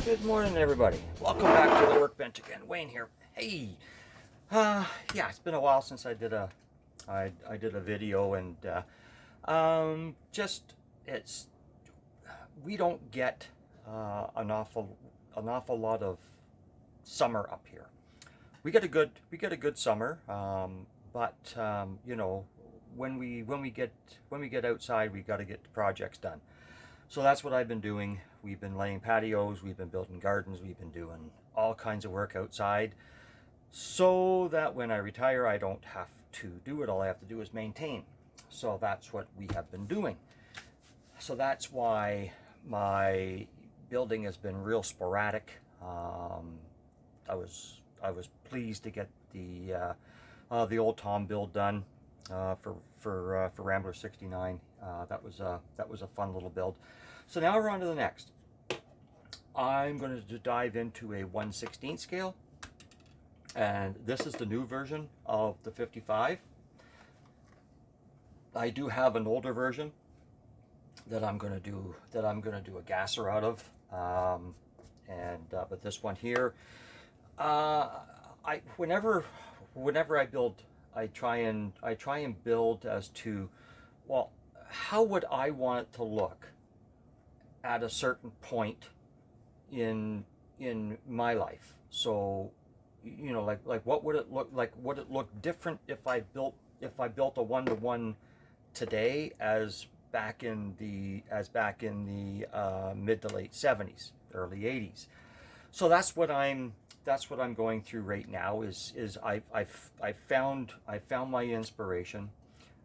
Good morning, everybody. Welcome back to the workbench again. Wayne here. Hey, yeah, it's been a while since I did a video, and just it's we don't get an awful lot of summer up here. We get a good summer, but you know, when we get outside, we got to get the projects done. So that's what I've been doing. We've been laying patios, we've been building gardens, we've been doing all kinds of work outside, so that when I retire, I don't have to do it. All I have to do is maintain. So that's what we have been doing. So that's why my building has been real sporadic. I was pleased to get the old Tom build done for Rambler 69. That was a fun little build. So now we're on to the next. I'm going to dive into a 1/16 scale, and this is the new version of the 55. I do have an older version that I'm going to do a gasser out of, but this one here, whenever I build, I try and build as to, well, how would I want it to look at a certain point in my life. So, you know, like what would it look like? Would it look different if I built a 1-to-1 today as back in the mid to late 70s, early 80s? So that's what I'm going through right now. Is I found my inspiration.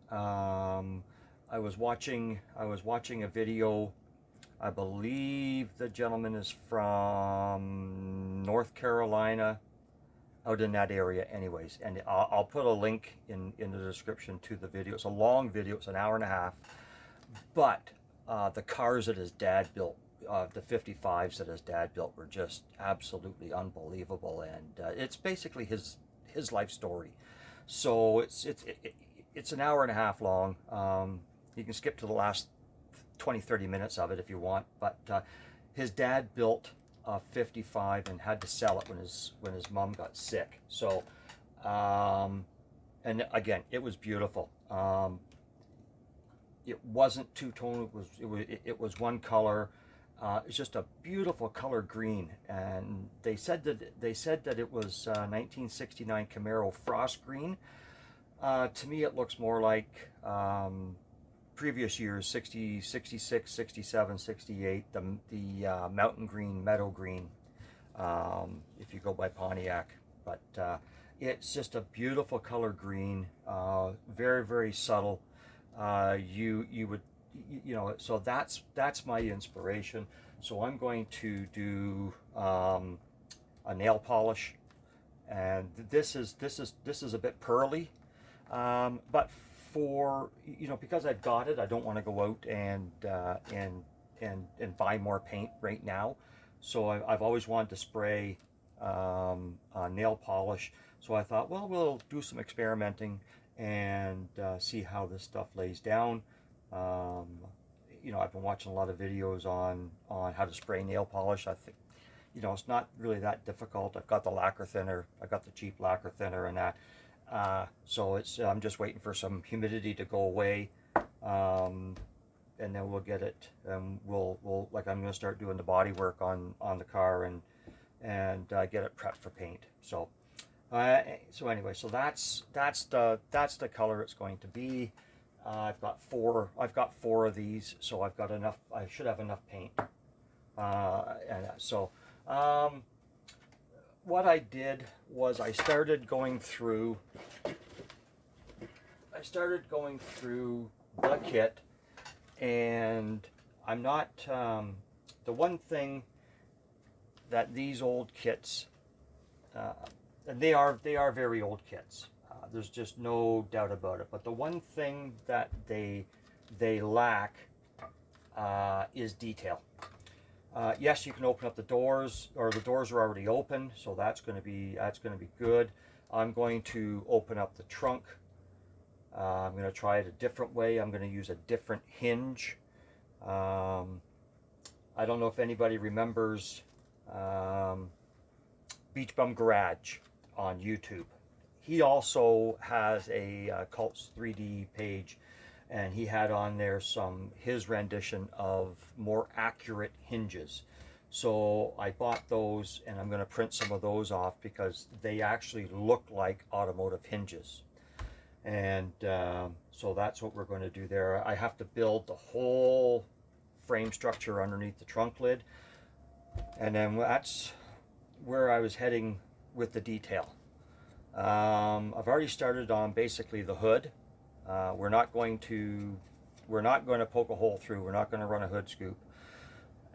I was watching a video. I believe the gentleman is from North Carolina, out in that area anyways. And I'll put a link in the description to the video. It's a long video, it's an hour and a half. But the cars that his dad built, the 55s that his dad built, were just absolutely unbelievable. And it's basically his life story. So it's an hour and a half long. You can skip to the last 20-30 minutes of it if you want, but his dad built a 55 and had to sell it when his mom got sick. So and again, it was beautiful. It wasn't two-tone, it was one color. It's just a beautiful color green, and they said that it was 1969 Camaro frost green. To me, it looks more like previous years, 60, 66, 67, 68, the mountain green, meadow green, if you go by Pontiac. But it's just a beautiful color green, very, very subtle. You would, you know, so that's my inspiration. So I'm going to do a nail polish, and this is a bit pearly, but for, you know, because I've got it, I don't want to go out and buy more paint right now. So I've always wanted to spray nail polish. So I thought, well, we'll do some experimenting and see how this stuff lays down. You know, I've been watching a lot of videos on how to spray nail polish. I think, you know, it's not really that difficult. I've got the lacquer thinner. I got the cheap lacquer thinner and that. So it's I'm just waiting for some humidity to go away, and then we'll get it. We'll like, I'm going to start doing the body work on the car and get it prepped for paint. So anyway, so that's the color it's going to be. I've got four of these, so I've got enough. I should have enough paint. What I did was I started going through the kit, and I'm not, the one thing that these old kits, and they are very old kits, there's just no doubt about it, but the one thing that they lack is detail. Yes, you can open up the doors, or the doors are already open, so that's going to be good. I'm going to open up the trunk. I'm going to try it a different way. I'm going to use a different hinge. I don't know if anybody remembers Beach Bum Garage on YouTube. He also has a Cults 3D page, and he had on there his rendition of more accurate hinges. So I bought those, and I'm going to print some of those off because they actually look like automotive hinges. And so that's what we're going to do there. I have to build the whole frame structure underneath the trunk lid, and then that's where I was heading with the detail. I've already started on basically the hood. We're not going to poke a hole through. We're not going to run a hood scoop.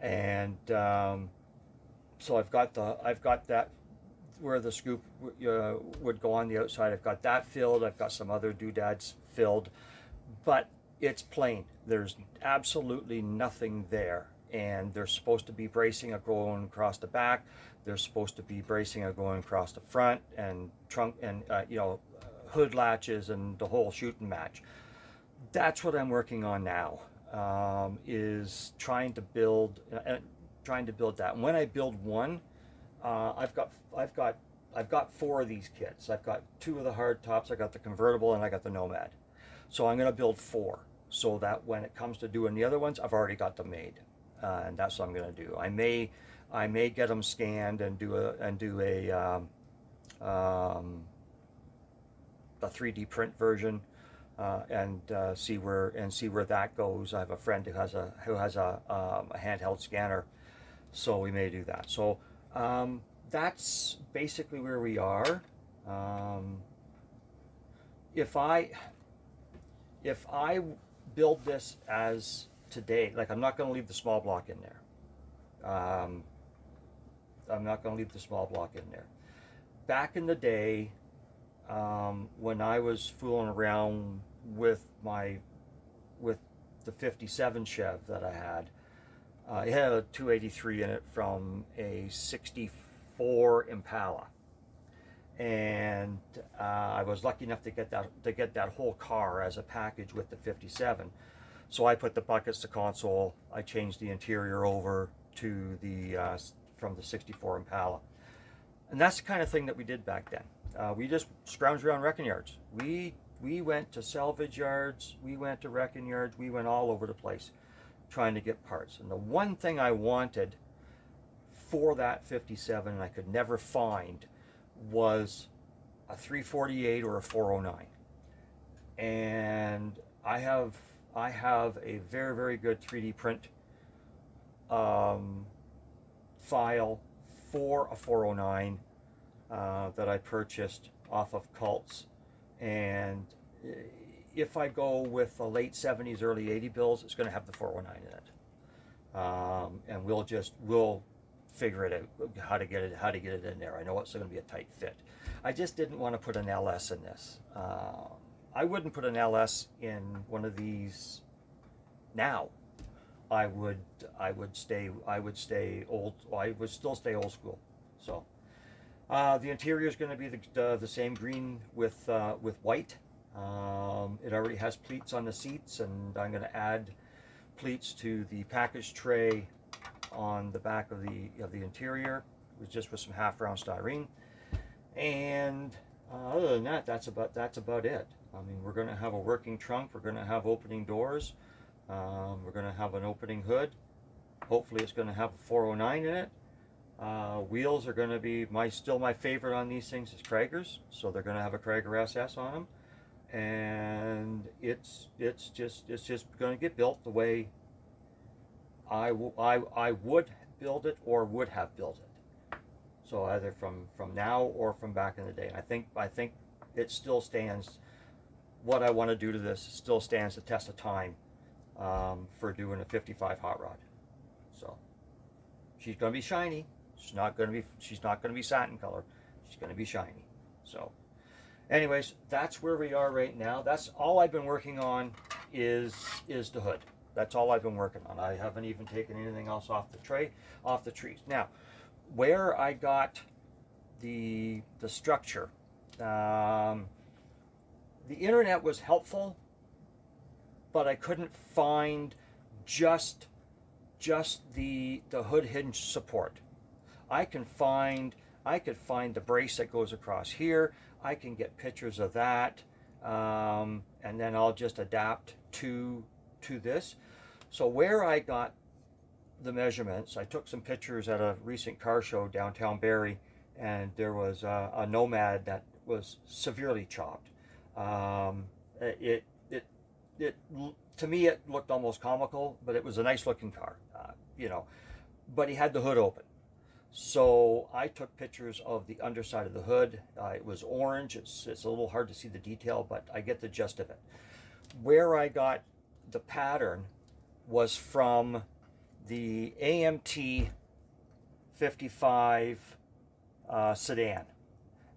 And so I've got that where the scoop would go on the outside. I've got that filled. I've got some other doodads filled, but it's plain. There's absolutely nothing there. And there's supposed to be bracing going across the back. There's supposed to be bracing going across the front and trunk and hood latches and the whole shooting match. That's what I'm working on now. Is trying to build that. And when I build one, I've got 4 of these kits. I've got 2 of the hard tops. I got the convertible and I got the Nomad. So I'm going to build 4 so that when it comes to doing the other ones, I've already got them made. And that's what I'm going to do. I may get them scanned and do a 3D print version, and see where that goes. I have a friend who has a handheld scanner, so we may do that. So that's basically where we are. If I build this as today, like I'm not going to leave the small block in there. I'm not going to leave the small block in there. Back in the day, when I was fooling around with the 57 Chev that I had, it had a 283 in it from a 64 Impala, and I was lucky enough to get that whole car as a package with the 57. So I put the buckets, the console, I changed the interior over to from the 64 Impala. And that's the kind of thing that we did back then. We just scrounged around wrecking yards. We went to salvage yards, we went to wrecking yards, we went all over the place trying to get parts. And the one thing I wanted for that 57 and I could never find was a 348 or a 409. And I have a very, very good 3D print file for a 409 that I purchased off of Cults. And if I go with the late 70s, early 80 bills, it's going to have the 409 in it. And we'll figure it out how to get it in there. I know it's going to be a tight fit. I just didn't want to put an LS in this. I wouldn't put an LS in one of these now. I would still stay old school. So the interior is going to be the same green with white. It already has pleats on the seats, and I'm going to add pleats to the package tray on the back of the interior, just with some half-round styrene. And other than that, that's about it. I mean, we're going to have a working trunk. We're going to have opening doors. We're going to have an opening hood. Hopefully, it's going to have a 409 in it. Wheels are going to be still my favorite on these things is Kragers, so they're going to have a Krager SS on them, and it's just going to get built the way I would build it or would have built it. So either from now or from back in the day. And I think it still stands. What I want to do to this still stands the test of time for doing a 55 hot rod. So she's going to be shiny. She's not going to be satin color. She's going to be shiny. So anyways, that's where we are right now. That's all I've been working on is the hood. That's all I've been working on. I haven't even taken anything else off the trees. Now, where I got the structure, the internet was helpful, but I couldn't find just the hood hinge support. I could find the brace that goes across here. I can get pictures of that, and then I'll just adapt to this. So where I got the measurements, I took some pictures at a recent car show downtown Barrie, and there was a Nomad that was severely chopped. It, it, it, to me, it looked almost comical, but it was a nice looking car, you know, but he had the hood open. So I took pictures of the underside of the hood. It was orange. It's a little hard to see the detail, but I get the gist of it. Where I got the pattern was from the AMT 55 sedan.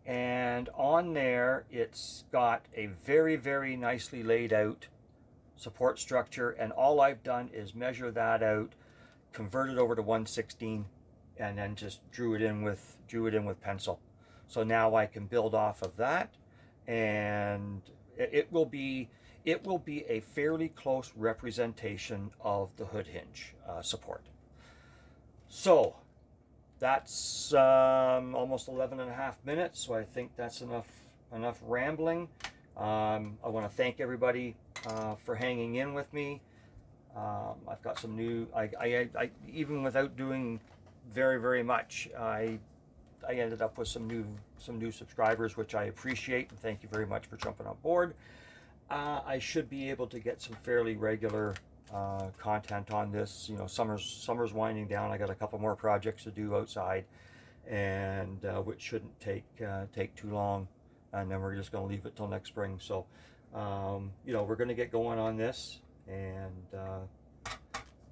And on there, it's got a very, very nicely laid out support structure. And all I've done is measure that out, convert it over to 1/16, and then just drew it in with pencil. So now I can build off of that, and it will be a fairly close representation of the hood hinge support. So that's almost 11 and a half minutes, so I think that's enough rambling. I want to thank everybody for hanging in with me. I've got some new, I even without doing very, very much, I ended up with some new subscribers, which I appreciate, and thank you very much for jumping on board. I should be able to get some fairly regular content on this. You know, summer's winding down. I got a couple more projects to do outside, and which shouldn't take too long, and then we're just going to leave it till next spring. So you know, we're going to get going on this and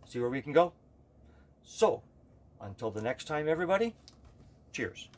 see where we can go. So until the next time, everybody, cheers.